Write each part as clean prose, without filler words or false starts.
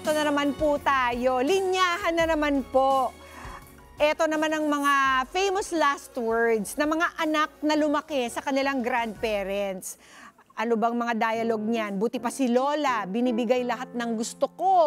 eto na naman po tayo. Linyahan na naman po. Eto naman ang mga famous last words na mga anak na lumaki sa kanilang grandparents. Ano bang mga dialogue niyan? Buti pa si Lola, binibigay lahat ng gusto ko.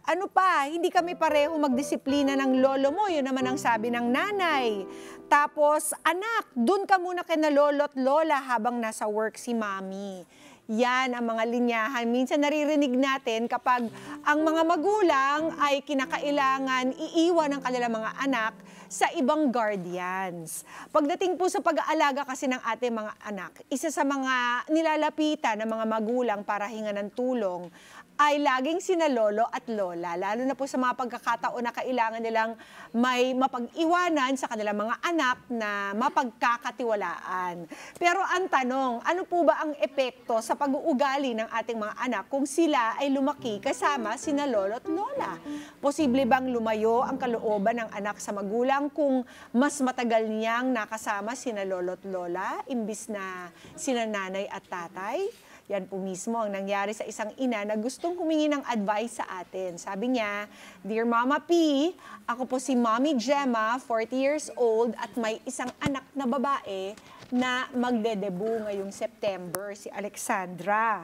Ano pa, hindi kami pareho magdisiplina ng lolo mo, yun naman ang sabi ng nanay. Tapos, anak, dun ka muna kina lolo at lola habang nasa work si mami. Yan ang mga linyahan. Minsan naririnig natin kapag ang mga magulang ay kinakailangan iiwan ng kanilang mga anak sa ibang guardians. Pagdating po sa pag-aalaga kasi ng ating mga anak, isa sa mga nilalapitan ng mga magulang para hinga ng tulong ay laging sina lolo at lola, lalo na po sa mga pagkakataon na kailangan nilang may mapag-iwanan sa kanilang mga anak na mapagkakatiwalaan. Pero ang tanong, ano po ba ang epekto sa pag-uugali ng ating mga anak kung sila ay lumaki kasama sina lolo at lola? Posible bang lumayo ang kalooban ng anak sa magulang kung mas matagal niyang nakasama sina lolo at lola imbis na sina nanay at tatay? Yan po mismo ang nangyari sa isang ina na gustong humingi ng advice sa atin. Sabi niya, "Dear Mama P, ako po si Mommy Gemma, 40 years old at may isang anak na babae na magdedebu ngayong September, si Alexandra.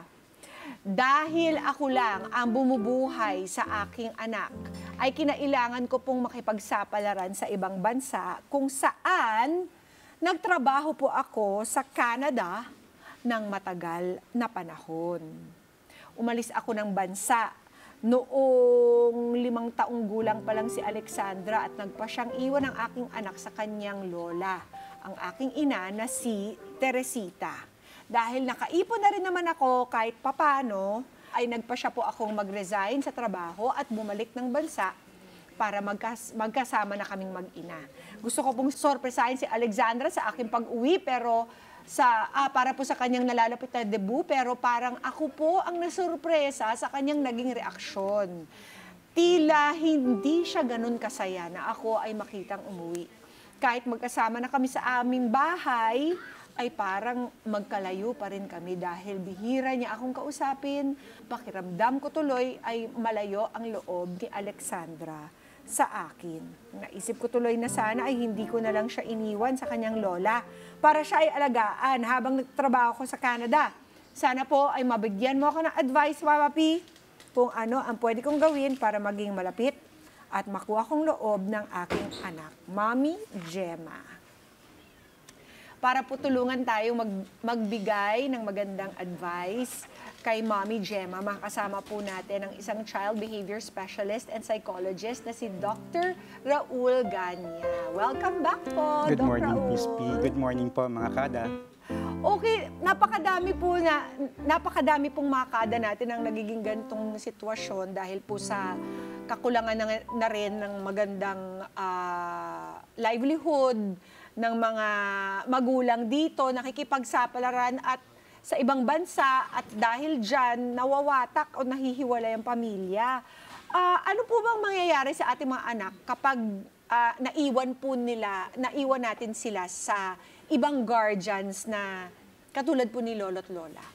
Dahil ako lang ang bumubuhay sa aking anak, ay kinailangan ko pong makipagsapalaran sa ibang bansa kung saan nagtrabaho po ako sa Canada ng matagal na panahon. Umalis ako ng bansa noong 5 taong gulang pa lang si Alexandra at nagpa siyang iwan ang aking anak sa kanyang lola, ang aking ina na si Teresita. Dahil nakaipon na rin naman ako kahit papano, ay nagpa siya po akong mag-resign sa trabaho at bumalik ng bansa para magkasama na kaming mag-ina. Gusto ko pong sorpresahin si Alexandra sa aking pag-uwi pero para po sa kanyang nalalapit na debut, pero parang ako po ang nasurpresa sa kanyang naging reaksyon. Tila hindi siya ganun kasaya na ako ay makitang umuwi. Kahit magkasama na kami sa aming bahay, ay parang magkalayo pa rin kami dahil bihira niya akong kausapin. Pakiramdam ko tuloy ay malayo ang loob ni Alexandra sa akin. Naisip ko tuloy na sana ay hindi ko na lang siya iniwan sa kanyang lola para siya ay alagaan habang nagtrabaho ko sa Canada. Sana po ay mabigyan mo ako ng advice, Mama P, kung ano ang pwede kong gawin para maging malapit at makuha kong loob ng aking anak. Mommy Gemma. Para po tulungan tayo magbigay ng magandang advice kay Mommy Gemma, makasama po natin ang isang child behavior specialist and psychologist na si Dr. Raul Gania. Welcome back po, Good Dr. morning, Raul. Miss P. Good morning po, mga kada. Okay, napakadami pong mga kada natin ang nagiging ganitong sitwasyon dahil po sa kakulangan na rin ng magandang livelihood ng mga magulang dito, nakikipagsapalaran at sa ibang bansa at dahil dyan nawawatak o nahihiwalay ang pamilya. Ano po bang mangyayari sa ating mga anak kapag naiwan natin sila sa ibang guardians na katulad po ni lolo at lola?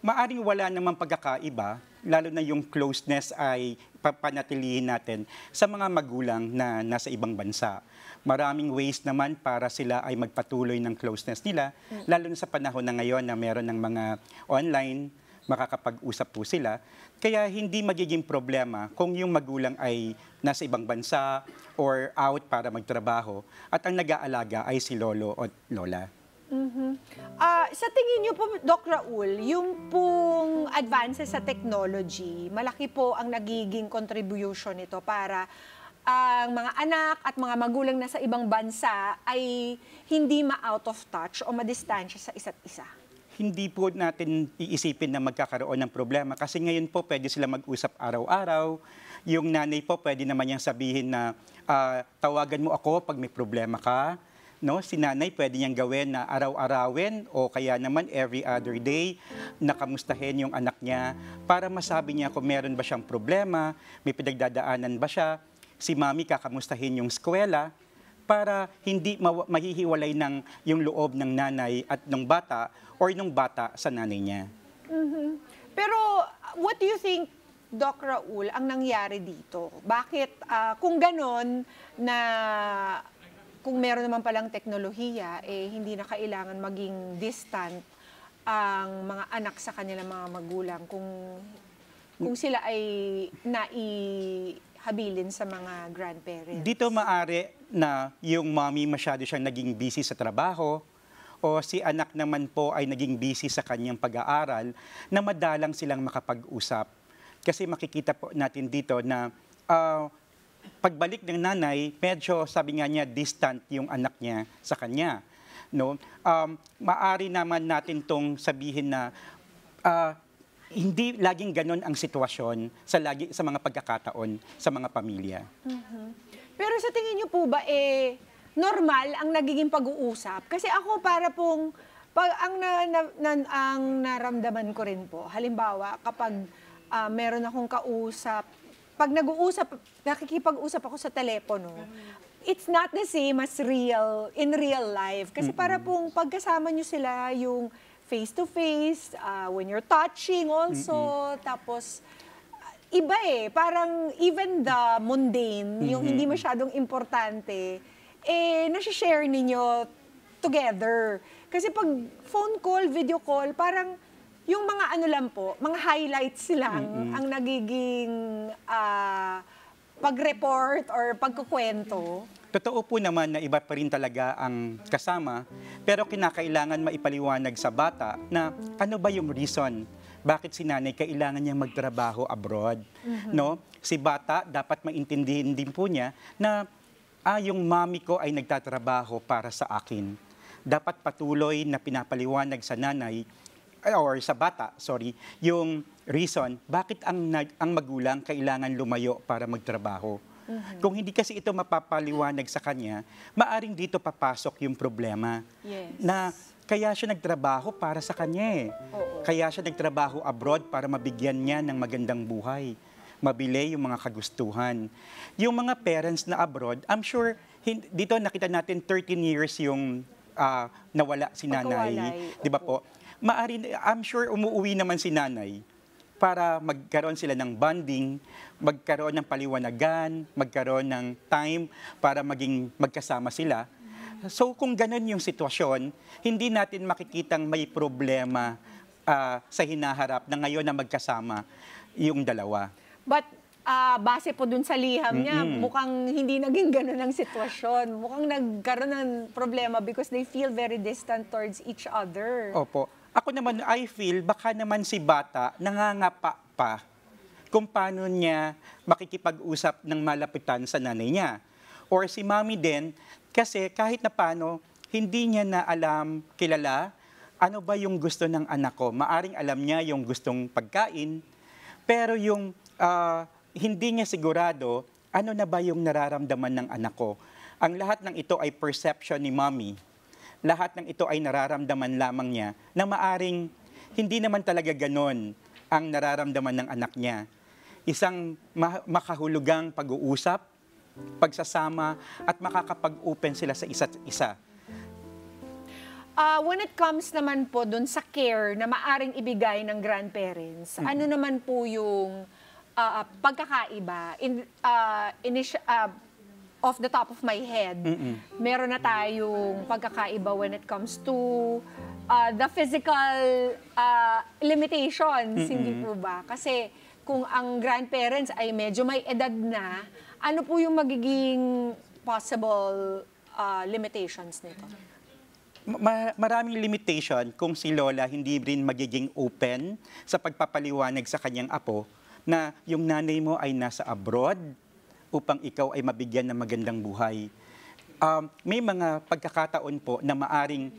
Maaring wala namang pagkakaiba, lalo na yung closeness ay papanatilihin natin sa mga magulang na nasa ibang bansa. Maraming ways naman para sila ay magpatuloy ng closeness nila, lalo na sa panahon na ngayon na meron ng mga online, makakapag-usap po sila. Kaya hindi magiging problema kung yung magulang ay nasa ibang bansa or out para magtrabaho at ang nag-aalaga ay si lolo o lola. Sa tingin niyo po, Doc Raul, yung pong advances sa technology, malaki po ang nagiging contribution nito para ang mga anak at mga magulang na sa ibang bansa ay hindi ma-out of touch o madistansya sa isa't isa? Hindi po natin iisipin na magkakaroon ng problema kasi ngayon po pwede sila mag-usap araw-araw. Yung nanay po pwede naman niyang sabihin na tawagan mo ako pag may problema ka. No? Si nanay pwede niyang gawin na araw-arawin o kaya naman every other day na kamustahin yung anak niya para masabi niya kung meron ba siyang problema, may pinagdadaanan ba siya. Si mami kakamustahin yung eskwela para hindi mahihiwalay ng yung loob ng nanay at ng bata or ng bata sa nanay niya. Pero what do you think Doc Raul, ang nangyari dito? Bakit, kung ganon na kung meron naman palang teknolohiya, hindi na kailangan maging distant ang mga anak sa kanilang mga magulang kung sila ay naihabilin sa mga grandparents? Dito maari na yung mommy masyado siyang naging busy sa trabaho o si anak naman po ay naging busy sa kanyang pag-aaral na madalang silang makapag-usap. Kasi makikita po natin dito na pagbalik ng nanay, medyo sabi nga niya distant yung anak niya sa kanya. No? Maari naman natin tong sabihin na hindi laging ganon ang sitwasyon sa mga pagkakataon sa mga pamilya. Pero sa tingin niyo po ba, normal ang nagiging pag-uusap? Kasi ako para pong, ang naramdaman ko rin po, halimbawa kapag meron akong kausap, pag nakikipag-usap ako sa telepono, it's not the same as in real life. Kasi para pong pagkasama nyo sila, yung face-to-face, when you're touching also, tapos iba parang even the mundane, yung hindi masyadong importante, nasi-share ninyo together. Kasi pag phone call, video call, parang yung mga ano lang po, mga highlights lang ang nagiging pag-report or pagkukwento. Totoo po naman na iba pa rin talaga ang kasama, pero kinakailangan maipaliwanag sa bata na ano ba yung reason bakit si nanay kailangan niyang magtrabaho abroad. No? Si bata dapat maintindihin din po niya na yung mami ko ay nagtatrabaho para sa akin. Dapat patuloy na pinapaliwanag sa nanay or sa bata, yung reason bakit ang magulang kailangan lumayo para magtrabaho. Kung hindi kasi ito mapapaliwanag sa kanya, maaring dito papasok yung problema. Yes. Na kaya siya nagtrabaho para sa kanya Kaya siya nagtrabaho abroad para mabigyan niya ng magandang buhay. Mabili yung mga kagustuhan. Yung mga parents na abroad, I'm sure, dito nakita natin 13 years yung nawala si nanay. Di ba po? I'm sure umuwi naman si nanay para magkaroon sila ng bonding, magkaroon ng paliwanagan, magkaroon ng time para maging magkasama sila. So kung ganun yung sitwasyon, hindi natin makikitang may problema sa hinaharap na ngayon na magkasama yung dalawa. But base po dun sa liham niya, mukhang hindi naging ganun ang sitwasyon. Mukhang nagkaroon ng problema because they feel very distant towards each other. Opo. Ako naman, I feel, baka naman si bata nangangapa pa kung paano niya makikipag-usap ng malapitan sa nanay niya. Or si mami din, kasi kahit na paano, hindi niya na kilala, ano ba yung gusto ng anak ko. Maaring alam niya yung gustong pagkain, pero yung hindi niya sigurado, ano na ba yung nararamdaman ng anak ko. Ang lahat ng ito ay perception ni mommy. Lahat ng ito ay nararamdaman lamang niya na maaring hindi naman talaga ganon ang nararamdaman ng anak niya. Isang makahulugang pag-uusap, pagsasama, at makakapag-open sila sa isa't isa. When it comes naman po dun sa care na maaring ibigay ng grandparents, ano naman po yung pagkakaiba? Off the top of my head, meron na tayong pagkakaiba when it comes to the physical limitations, hindi po ba? Kasi kung ang grandparents ay medyo may edad na, ano po yung magiging possible limitations nito? Maraming limitation kung si Lola hindi rin magiging open sa pagpapaliwanag sa kanyang apo na yung nanay mo ay nasa abroad upang ikaw ay mabigyan ng magandang buhay. May mga pagkakataon po na maaring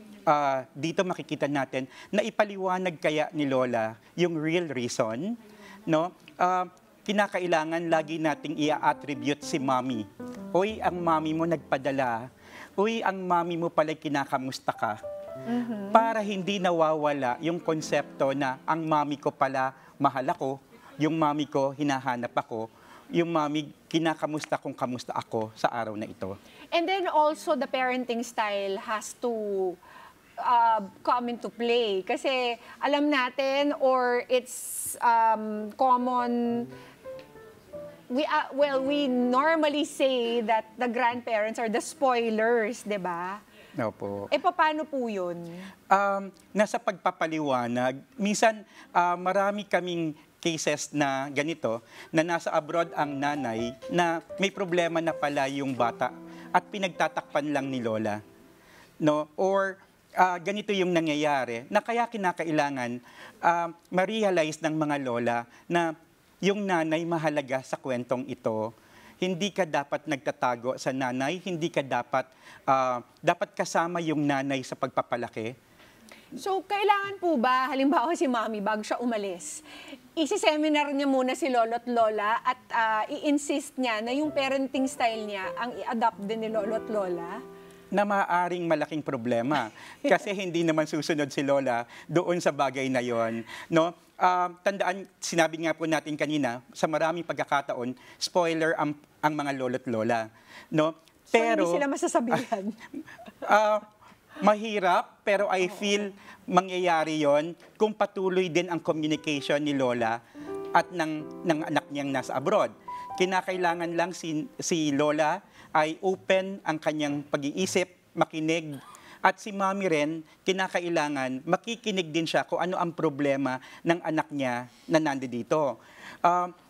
dito makikita natin na ipaliwanag kaya ni Lola yung real reason, no? Kinakailangan lagi nating i-attribute si mommy. Uy, ang mommy mo nagpadala. Uy, ang mommy mo pala kinakamusta ka. Para hindi nawawala yung konsepto na ang mommy ko pala mahal ako, yung mommy ko hinahanap ako, yung mommy kinakamusta kung kamusta ako sa araw na ito. And then also the parenting style has to come into play? Kasi alam natin, or it's common, we normally say that the grandparents are the spoilers, di ba? Opo. Paano po yun? Nasa pagpapaliwanag, minsan marami kaming cases na ganito, na nasa abroad ang nanay na may problema na pala yung bata at pinagtatakpan lang ni lola. No? Or ganito yung nangyayari na kaya kinakailangan ma-realize ng mga lola na yung nanay mahalaga sa kwentong ito. Hindi ka dapat nagtatago sa nanay, hindi ka dapat kasama yung nanay sa pagpapalaki. So, kailangan po ba, halimbawa si Mami, bago siya umalis, isi-seminar niya muna si Lolo't Lola at i-insist niya na yung parenting style niya ang i-adopt din ni Lolo't Lola? Na maaaring malaking problema kasi hindi naman susunod si Lola doon sa bagay na yon, no? Tandaan, sinabi nga po natin kanina, sa maraming pagkakataon, spoiler ang mga lolo't lola, no? Pero hindi sila masasabihan. Mahirap, pero I feel mangyayari yon kung patuloy din ang communication ni Lola at ng anak niyang nasa abroad. Kinakailangan lang si Lola ay open ang kanyang pag-iisip, makinig, at si Mami rin, kinakailangan makikinig din siya kung ano ang problema ng anak niya na nandito.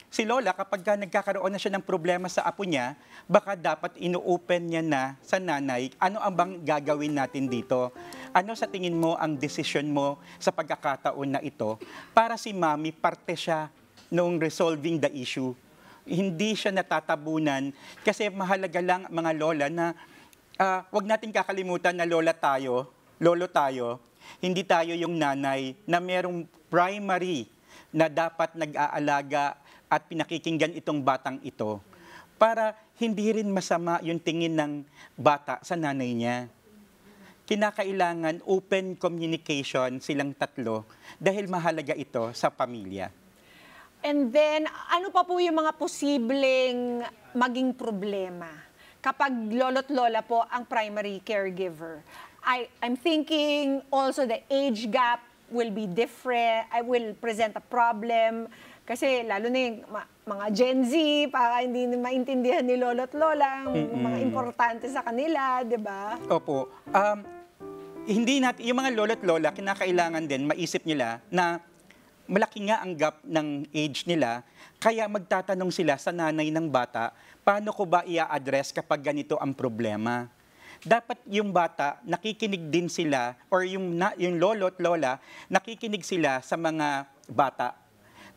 Si Lola, kapag nagkakaroon na siya ng problema sa apo niya, baka dapat ino-open niya na sa nanay, ano ang bang gagawin natin dito? Ano sa tingin mo ang desisyon mo sa pagkakataon na ito? Para si Mami, parte siya noong resolving the issue. Hindi siya natatabunan kasi mahalaga lang mga lola na wag natin kakalimutan na lolo tayo, hindi tayo yung nanay na merong primary na dapat nag-aalaga at pinakikinggan itong batang ito para hindi rin masama yung tingin ng bata sa nanay niya. Kinakailangan open communication silang tatlo dahil mahalaga ito sa pamilya. And then, ano pa po yung mga posibleng maging problema kapag lolo't lola po ang primary caregiver? I'm thinking also the age gap will be different, will present a problem. Kasi lalo na yung mga Gen Z, para hindi maintindihan ni lolo't lola ang mga importante sa kanila, di ba? Opo. Hindi natin, yung mga lolo't lola, kinakailangan din maisip nila na malaki nga ang gap ng age nila, kaya magtatanong sila sa nanay ng bata, paano ko ba i-address kapag ganito ang problema? Dapat yung bata, nakikinig din sila, or yung lolo't lola, nakikinig sila sa mga bata.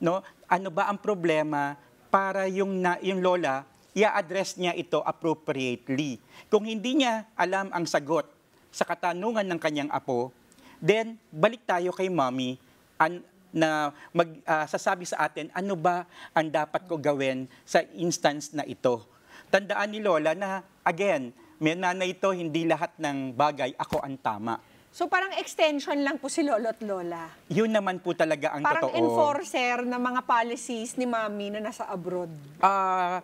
No? Ano ba ang problema para yung lola, i-address niya ito appropriately. Kung hindi niya alam ang sagot sa katanungan ng kanyang apo, then balik tayo kay Mommy na sasabi sa atin, ano ba ang dapat ko gawin sa instance na ito. Tandaan ni Lola na, again, may nanay ito, hindi lahat ng bagay, ako ang tama. So parang extension lang po si lolo't lola. Yun naman po talaga ang parang totoo. Parang enforcer ng mga policies ni Mami na nasa abroad.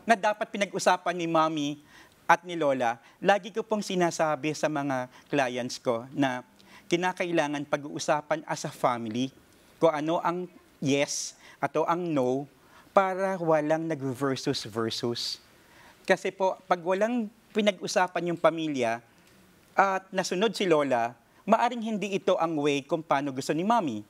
Na dapat pinag-usapan ni Mami at ni Lola. Lagi ko pong sinasabi sa mga clients ko na kinakailangan pag-uusapan as a family kung ano ang yes at ang no para walang nag-versus. Kasi po, pag walang pinag-usapan yung pamilya at nasunod si Lola, maaring hindi ito ang way kung paano gusto ni Mami.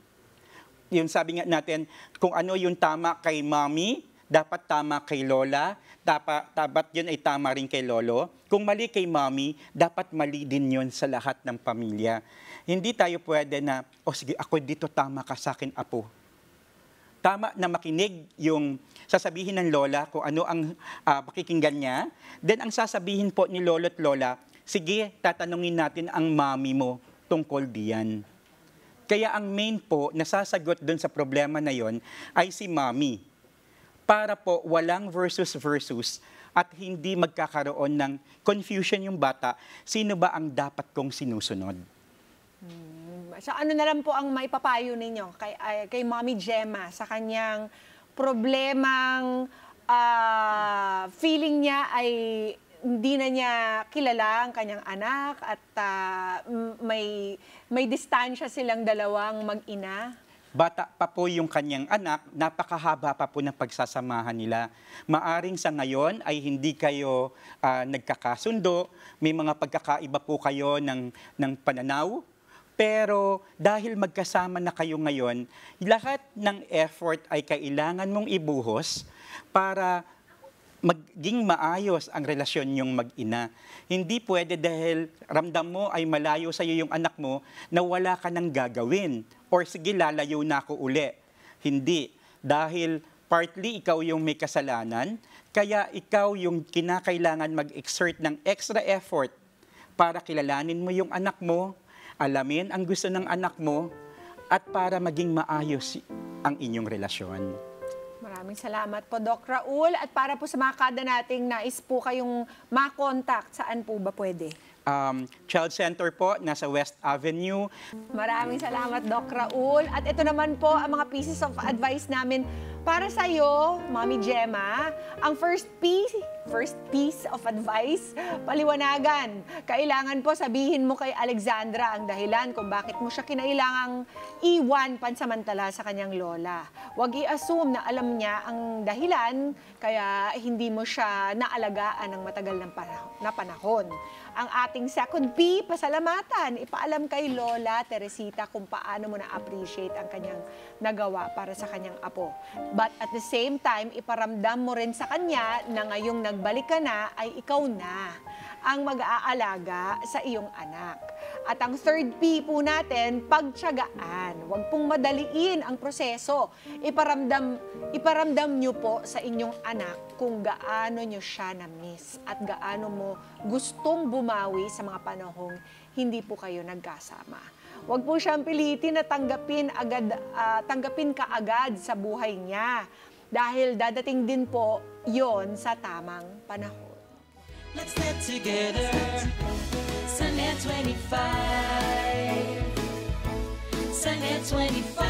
Yung sabi nga natin, kung ano yung tama kay Mami, dapat tama kay Lola, dapat yun ay tama rin kay Lolo. Kung mali kay Mami, dapat mali din yun sa lahat ng pamilya. Hindi tayo pwede na, sige, ako dito tama ka sa akin, apo. Tama na makinig yung sasabihin ng Lola kung ano ang pakikinggan niya. Then ang sasabihin po ni Lolo't Lola, sige, tatanungin natin ang Mami mo tungkol diyan. Kaya ang main po na sasagot dun sa problema na yon ay si Mami. Para po walang versus at hindi magkakaroon ng confusion yung bata, sino ba ang dapat kong sinusunod. So ano na lang po ang maipapayo ninyo kay Mommy Gemma sa kanyang problemang feeling niya ay hindi na niya kilala ang kanyang anak at may distansya silang dalawang mag-ina? Bata pa po yung kanyang anak, napakahaba pa po ng pagsasamahan nila. Maaring sa ngayon ay hindi kayo nagkakasundo, may mga pagkakaiba po kayo ng pananaw, pero dahil magkasama na kayo ngayon, lahat ng effort ay kailangan mong ibuhos para maging maayos ang relasyon niyong mag-ina. Hindi pwede dahil ramdam mo ay malayo sa iyo yung anak mo na wala ka nang gagawin or sige lalayo na ako uli. Hindi. Dahil partly ikaw yung may kasalanan, kaya ikaw yung kinakailangan mag-exert ng extra effort para kilalanin mo yung anak mo, alamin ang gusto ng anak mo, at para maging maayos ang inyong relasyon. Maraming salamat po, Doc Raul. At para po sa mga kada nating nais po kayong makontak, saan po ba pwede? Child Center po, nasa West Avenue. Maraming salamat, Doc Raul. At ito naman po ang mga pieces of advice namin para sa iyo, Mami Gemma. Ang first piece of advice, paliwanagan. Kailangan po sabihin mo kay Alexandra ang dahilan kung bakit mo siya kinailangang iwan pansamantala sa kanyang lola. Huwag i-assume na alam niya ang dahilan kaya hindi mo siya naalagaan ng matagal na panahon. Ang ating second P, pasalamatan. Ipaalam kay Lola Teresita kung paano mo na-appreciate ang kanyang nagawa para sa kanyang apo. But at the same time, iparamdam mo rin sa kanya na ngayong nagbalik ka na ay ikaw na ang mag-aalaga sa iyong anak. At ang third P po natin, pagtiyagaan. Huwag pong madaliin ang proseso. Iparamdam nyo po sa inyong anak kung gaano nyo siya na-miss at gaano mo gustong bumawi sa mga panahong hindi po kayo nagkasama. Huwag po siyang pilitin na tanggapin kaagad sa buhay niya dahil dadating din po yon sa tamang panahon. Let's get together, Sunnet 25. Sunnet 25.